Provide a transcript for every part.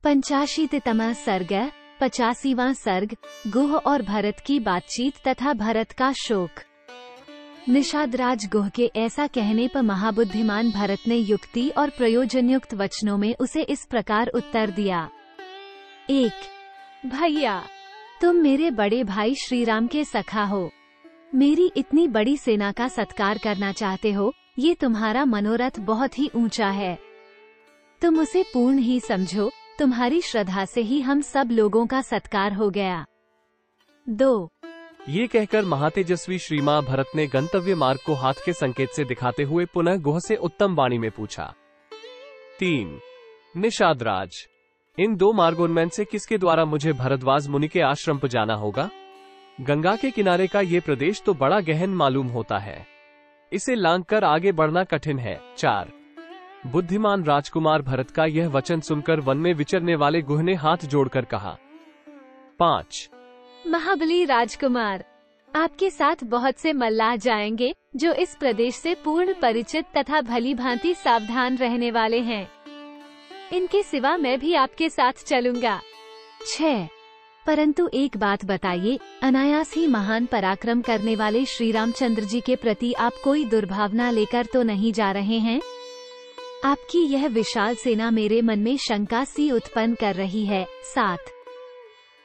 पंचाशीतितमः सर्ग 85वां सर्ग। गुह और भरत की बातचीत तथा भरत का शोक। निषादराज गुह के ऐसा कहने पर महाबुद्धिमान भरत ने युक्ति और प्रयोजनयुक्त वचनों में उसे इस प्रकार उत्तर दिया। 1 भैया, तुम मेरे बड़े भाई श्री राम के सखा हो। मेरी इतनी बड़ी सेना का सत्कार करना चाहते हो, ये तुम्हारा मनोरथ बहुत ही ऊंचा है। तुम उसे पूर्ण ही समझो, तुम्हारी श्रद्धा से ही हम सब लोगों का सत्कार हो गया। 2 ये कहकर महातेजस्वी श्री मां भरत ने गंतव्य मार्ग को हाथ के संकेत से दिखाते हुए पुनः गुह से उत्तम वाणी में पूछा। 3 निषादराज, इन 2 मार्गोन्मेन से किसके द्वारा मुझे भरद्वाज मुनि के आश्रम पर जाना होगा? गंगा के किनारे का ये प्रदेश तो बड़ा गहन मालूम होता है, इसे लांघकर आगे बढ़ना कठिन है। 4 बुद्धिमान राजकुमार भरत का यह वचन सुनकर वन में विचरने वाले गुह ने हाथ जोड़कर कहा। 5 महाबली राजकुमार, आपके साथ बहुत से मल्लाह जाएंगे जो इस प्रदेश से पूर्ण परिचित तथा भली भांति सावधान रहने वाले हैं। इनके सिवा मैं भी आपके साथ चलूंगा। 6 परंतु एक बात बताइए, अनायास ही महान पराक्रम करने वाले श्री रामचंद्र जी के प्रति आप कोई दुर्भावना लेकर तो नहीं जा रहे हैं? आपकी यह विशाल सेना मेरे मन में शंका सी उत्पन्न कर रही है। 7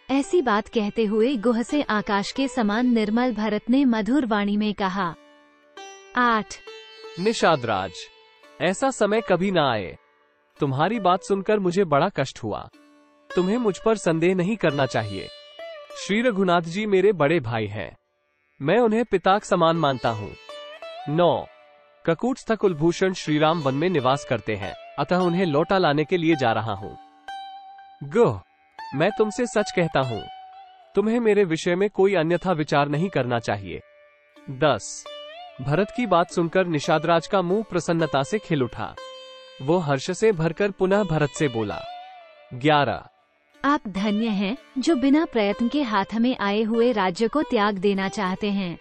ऐसी बात कहते हुए गुह से आकाश के समान निर्मल भरत ने मधुर वाणी में कहा। 8 निषादराज, ऐसा समय कभी ना आए। तुम्हारी बात सुनकर मुझे बड़ा कष्ट हुआ। तुम्हें मुझ पर संदेह नहीं करना चाहिए। श्री रघुनाथ जी मेरे बड़े भाई हैं, मैं उन्हें पिता समान मानता हूँ। 9 ककूटस्थ कुलभूषण श्री राम वन में निवास करते हैं, अतः उन्हें लौटा लाने के लिए जा रहा हूँ। गुह, मैं तुमसे सच कहता हूँ, तुम्हें मेरे विषय में कोई अन्यथा विचार नहीं करना चाहिए। 10 भरत की बात सुनकर निषादराज का मुंह प्रसन्नता से खिल उठा। वो हर्ष से भरकर पुनः भरत से बोला। 11 आप धन्य हैं जो बिना प्रयत्न के हाथ में आए हुए राज्य को त्याग देना चाहते हैं।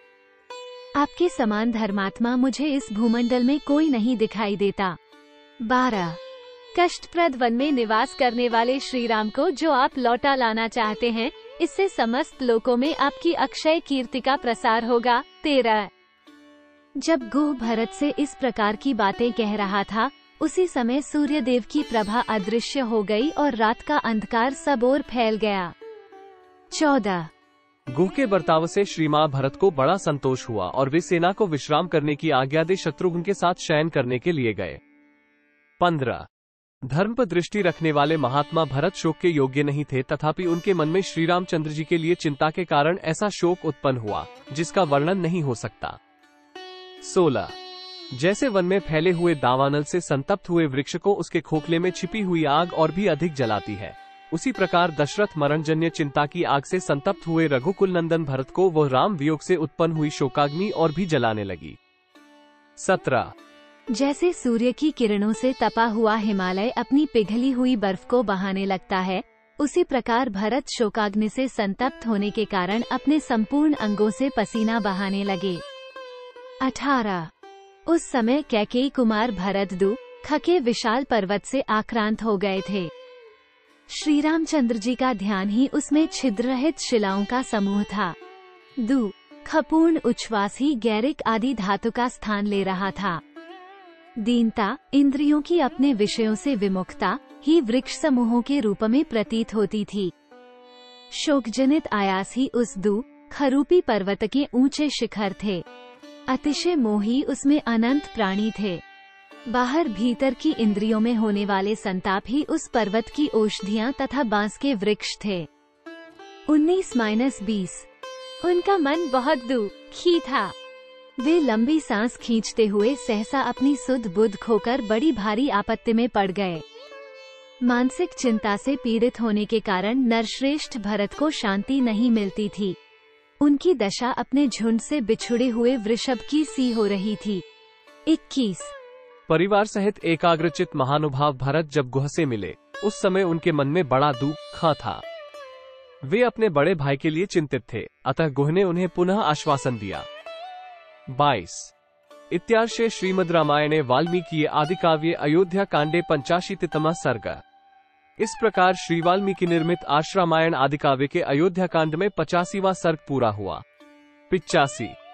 आपके समान धर्मात्मा मुझे इस भूमंडल में कोई नहीं दिखाई देता। 12 कष्टप्रद वन में निवास करने वाले श्री राम को जो आप लौटा लाना चाहते हैं, इससे समस्त लोकों में आपकी अक्षय कीर्ति का प्रसार होगा। 13 जब गुह भरत से इस प्रकार की बातें कह रहा था, उसी समय सूर्यदेव की प्रभा अदृश्य हो गई और रात का अंधकार सब ओर फैल गया। 14 गुह के बर्ताव से श्री मां भरत को बड़ा संतोष हुआ और वे सेना को विश्राम करने की आज्ञा दे शत्रुघ्न के साथ शयन करने के लिए गए। 15 धर्म पर दृष्टि रखने वाले महात्मा भरत शोक के योग्य नहीं थे, तथापि उनके मन में श्री रामचंद्र जी के लिए चिंता के कारण ऐसा शोक उत्पन्न हुआ जिसका वर्णन नहीं हो सकता। 16 जैसे वन में फैले हुए दावानल से संतप्त हुए वृक्ष को उसके खोखले में छिपी हुई आग और भी अधिक जलाती है, उसी प्रकार दशरथ मरणजन्य चिंता की आग से संतप्त हुए रघुकुल नंदन भरत को वह राम वियोग से उत्पन्न हुई शोकाग्नि और भी जलाने लगी। 17 जैसे सूर्य की किरणों से तपा हुआ हिमालय अपनी पिघली हुई बर्फ को बहाने लगता है, उसी प्रकार भरत शोकाग्नि से संतप्त होने के कारण अपने संपूर्ण अंगों से पसीना बहाने लगे। 18 उस समय कैकेयी कुमार भरतदू खके विशाल पर्वत से आक्रांत हो गए थे। श्री रामचंद्र जी का ध्यान ही उसमें छिद्र रहित शिलाओं का समूह था। दू खपूर्ण उच्छ्वास ही गैरिक आदि धातु का स्थान ले रहा था। दीनता, इंद्रियों की अपने विषयों से विमुखता ही वृक्ष समूहों के रूप में प्रतीत होती थी। शोकजनित आयास ही उस दू खरूपी पर्वत के ऊंचे शिखर थे। अतिशय मोही उसमें अनंत प्राणी थे। बाहर भीतर की इंद्रियों में होने वाले संताप ही उस पर्वत की औषधियाँ तथा बांस के वृक्ष थे। 19-20 उनका मन बहुत दुखी था। वे लंबी सांस खींचते हुए सहसा अपनी सुध बुध खोकर बड़ी भारी आपत्ति में पड़ गए। मानसिक चिंता से पीड़ित होने के कारण नरश्रेष्ठ भरत को शांति नहीं मिलती थी। उनकी दशा अपने झुंड से बिछुड़े हुए वृषभ की सी हो रही थी। 21 परिवार सहित एकाग्रचित महानुभाव भरत जब गुह से मिले, उस समय उनके मन में बड़ा दुख था। वे अपने बड़े भाई के लिए चिंतित थे, अतः गुह ने उन्हें पुनः आश्वासन दिया। 22 इत्यार्षे श्रीमद् रामायणे वाल्मीकि आदिकाव्ये अयोध्या कांडे 85तमः सर्ग। इस प्रकार श्री वाल्मीकि निर्मित आश्रामायण आदिकाव्य के अयोध्या कांड में 85वां सर्ग पूरा हुआ। 85।